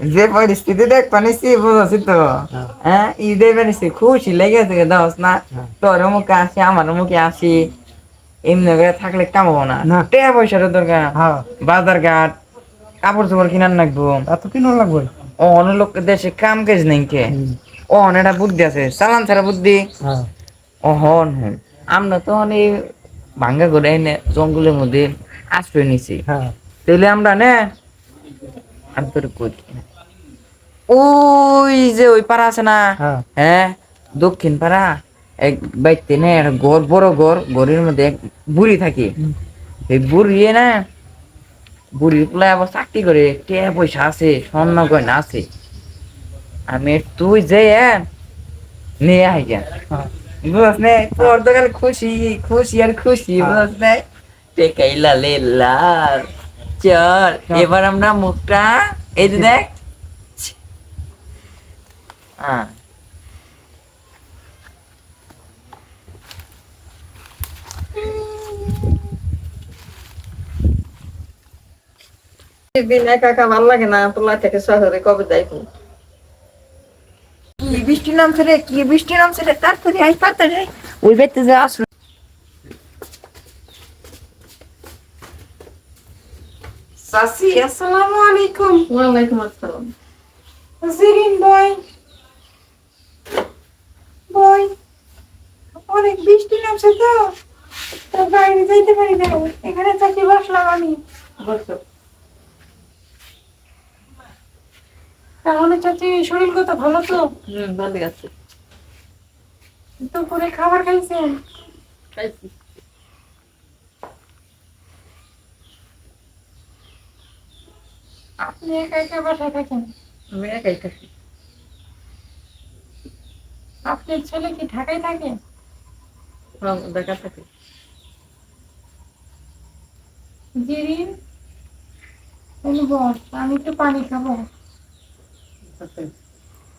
যে পরিস্থিতি দেখ পানিছি বুঝছি তো হ্যাঁ ঈদে পানিছি খুশি লেগেছে দোষ না তোর মুখে আসি আমার মুখে আসি এমনি করে থাকলে কামাবো না টাকা পয়সার দরকার বাজার ঘাট কাপড় চোপড় কিনার লাগবো এত কিনো লাগবে ও অনেক লোক দেশে কাম কাজ নেই কে ও অনেকটা বুদ্ধি আছে চালান ছাড়া বুদ্ধি ও হন হন আমরা তো অনেক ভাঙ্গা করে এনে জঙ্গলের মধ্যে আশ্রয় নিছি তাহলে আমরা নে আমি তোর কই ওই যে ওই পাড়া আছে না হ্যাঁ দক্ষিণ পাড়া এক বাইতে নে একটা ঘর বড় ঘর ঘরের মধ্যে এক বুড়ি থাকে এই বুড়ি না বুড়ি পোলা আবার চাকরি করে টাকা পয়সা আছে স্বর্ণ গয়না আছে আমি তুই যে নিয়ে আই কেন বুঝস নে তোর তো খালি খুশি খুশি আর খুশি বুঝস নে টেকাইলা লে লাল চল এবার আমরা মুখটা এই যে দেখ হ্যাঁ দিন একা একা ভালো লাগে না পোলা থেকে শহরে কবে যাইবো কি বৃষ্টি নামছে রে কি বৃষ্টি নামছে রে তাড়াতাড়ি আই তাড়াতাড়ি আই ওই বেতে যে আসলো সাসি আসসালামু আলাইকুম ওয়ালাইকুম আসসালাম জিরিন বয় বয় অনেক বৃষ্টি নামছে তো বাইরে যাইতে পারি না এখানে থাকি বসলাম আমি বসো তাহলে চাচি শরীর কত ভালো তো ভালো আছে দুপুরে খাবার খাইছেন খাইছি আপনি একা একা বাসায় থাকেন আমি একাই থাকি আপনার ছেলে কি ঢাকায় থাকে দেখা থাকি জিরিন বস আমি একটু পানি খাবো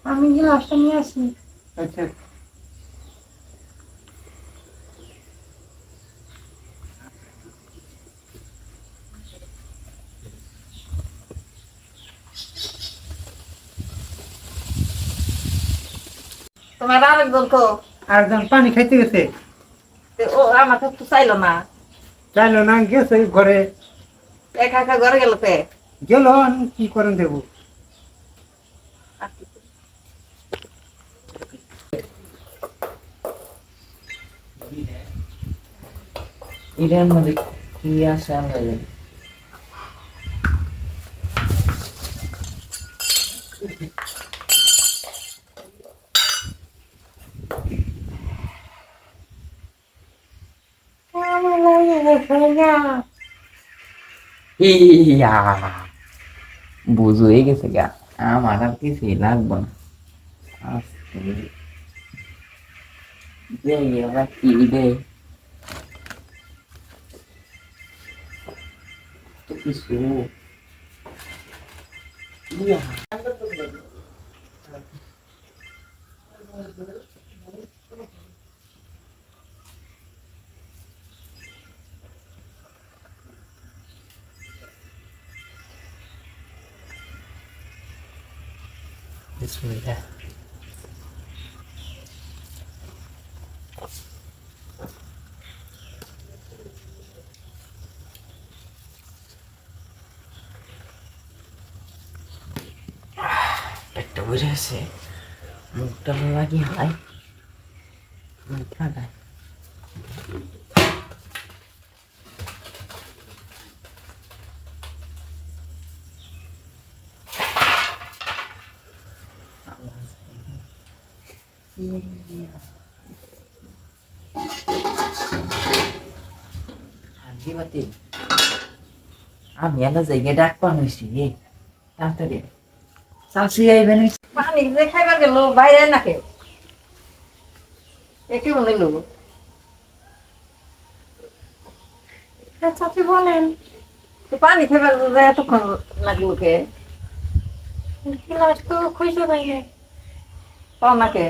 আমি গ্লাসটা নিয়ে আসি আচ্ছা তোমার আরেকজন তো আরেকজন পানি খাইতে গেছে ও আমাকে তো চাইলো না চাইলো না গেছে ঘরে একা একা ঘরে গেল পে গেল কি করেন দেবো এটার মধ্যে কি আছে আমরা জানি ইয়া বুঝ হয়ে গেছে গা আমার আর কিছুই লাগবে না আস্তে দেই ওরা কি দেয় তো কিছু ইয়া Bismillah. পেটটা বুঝে আছে মুখটা লাগি হয় মুখটা দেয় দিবাতি আমি এলা জায়গায় ডাক পানুছি তাড়াতাড়ি চাষি আইবেন পানি যে খাইবার গেল বাইরে না কেউ একে মনে লোক চাচি বলেন পানি খাইবার যায় এতক্ষণ লাগলো কে ক্লাস তো খুঁজে পাইনি পাও না কে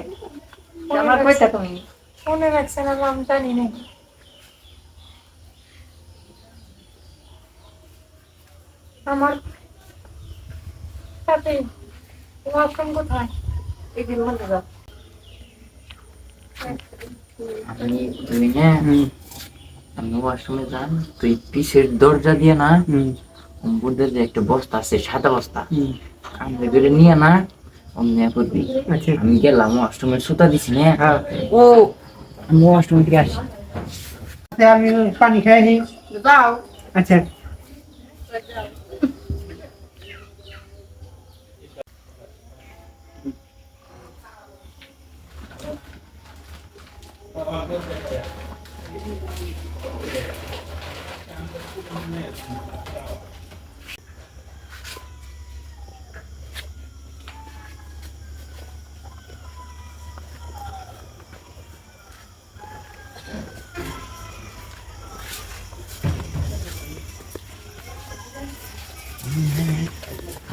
আমার কইতা তুমি মনে রাখছে না নাম জানি না আমার সাথে ওয়াশরুম কোথায়? এই দিন মধ্যে যাও। আমি তুই না আমি ওয়াশরুমে যান তুই পিছের দরজা দিয়ে না বুদ্ধের যে একটা বস্তা আছে সাদা বস্তা কামড়ে করে নিয়ে না অমনি করবি। আচ্ছা আমি গেলাম ওয়াশরুমের সুতা দিছি না হ্যাঁ ও আমি ওয়াশরুম থেকে আসি। আচ্ছা, আমি পানি খাই নি। যাও। আচ্ছা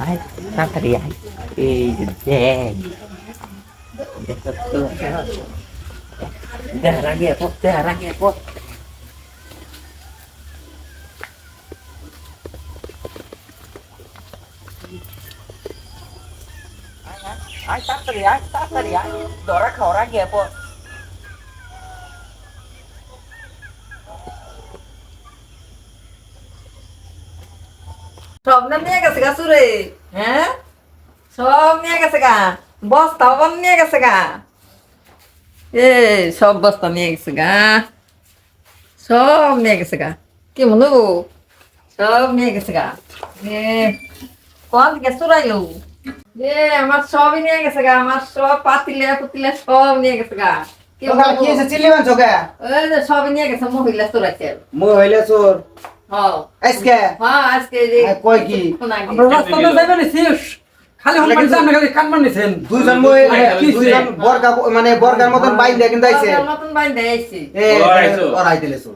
আয় তাড়াতাড়ি আয় এই যে দেখ দেখ তো দেখ আগে পথ দেখ আগে পথ আয় তাড়াতাড়ি আয় ধরা খাওয়ার আগে পথ সব না নিয়ে গেছে গা সুরে, হ্যাঁ সব নিয়ে গেছে গা, বস্তা বন নিয়ে গেছে গা, এ সব বস্তা নিয়ে গেছে গা, সব নিয়ে গেছে গা, কি মনে সব নিয়ে গেছে গা, এ কোন দিকে চুরাইলো, এ আমার সবই নিয়ে গেছে গা, আমার সব পাতিলে পুতিলে সব নিয়ে গেছে গা, কি তোমরা কি এসে চিল্লি মানছো কে? ওই যে সবই নিয়ে গেছে, মহিলা চুরাইছে। মই হইলে চোর হ্যাঁ আজকে হ্যাঁ আজকে যে কই কি আমরা রাস্তাতে যাইবেন নিছিস খালি হন মানে আপনি খালি কানমান নিছেন দুইজন মই দুইজন বর্গা মানে বর্গার মতন বাইন দিয়ে কিন্তু আইছে আমার নতুন বাইন দেয়াইছি। এ ওরাই দিলে চোর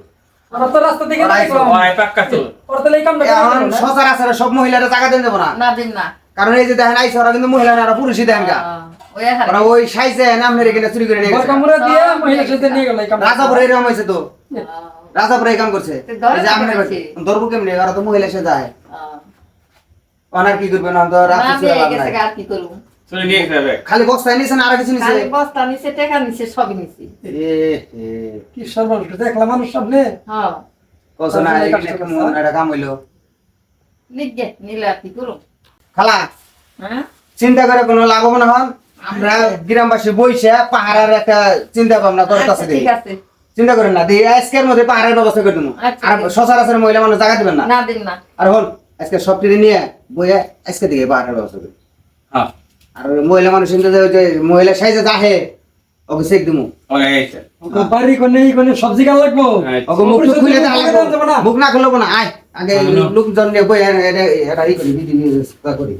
আমরা তো রাস্তা থেকে ওরাই যাইছিলাম চোর। ওই পাক্কা তো ওর তাহলে এই কামটা এখন করতে হবে না? সচার আছে সব মহিলারা টাকা দেন দেব না না দিন না। কারণ এই যে দেখেন আইছে ওরা কিন্তু মহিলা না ওরা পুরুষই দেন গা ওই হারে। ওরা ওই সাইজে নামের এখানে চুরি করে নিয়ে ঘর গেছে কামড়ে দিয়ে মহিলা সাথে নিয়ে গেল এই কামটা রাজাপুরে এরকম হয়েছে তো রাজাপুরে এই কাম করছে তো ধরে এই যে আমনের রাখছে। ধরবো কেমনি ওরা তো মহিলা সে যায় আহ, ওনার কি করবে না তো না রাতে দিয়ে চলে লাভ গেছে নাই। গা, আর কি করবো? চলে নিয়ে যাবে খালি বক্সায় নিছেন আর কিছু নিছে খালি বস্তা নিছে, টাকা নিছে, সবই নিছে। এ এ কি সর্বনাশ দেখলাম মানুষ সামনে হ্যাঁ কত না এখানে কেমন একটা কাম হইলো নিগে নিলে আর কি করবো? খালা হ্যাঁ চিন্তা করে কোনো লাভ হবে না হন আমরা গ্রামবাসী বইছে পাহাড়ের একটা চিন্তা ভাবনা আচ্ছা, করতেছে ঠিক আছে। চিন্তা করেন না দিয়ে আজকের মধ্যে পাহাড়ের ব্যবস্থা করে দেবো আচ্ছা, আর ঠিক আছে। সচরাচর মহিলা মানুষ জায়গা দিবেন না না দিন না। আর হন আজকে সব টিরে নিয়ে বইয়ে আজকে দিকে পাহাড়ের ব্যবস্থা করি হ্যাঁ আর ওই মহিলা মানুষ কিন্তু ওই যে মহিলা সাইজে যাহে ওকে চেক দিমু ওই এইছে ওকে বাড়ি কোনে এই কোনে সবজি কাল লাগবো ওকে মুখ টুক খুলে দেওয়া লাগবো। যাবে না মুখ না খুলবো না আয় আগে লোকজন নিয়ে বই এটা ই করি বিধি করি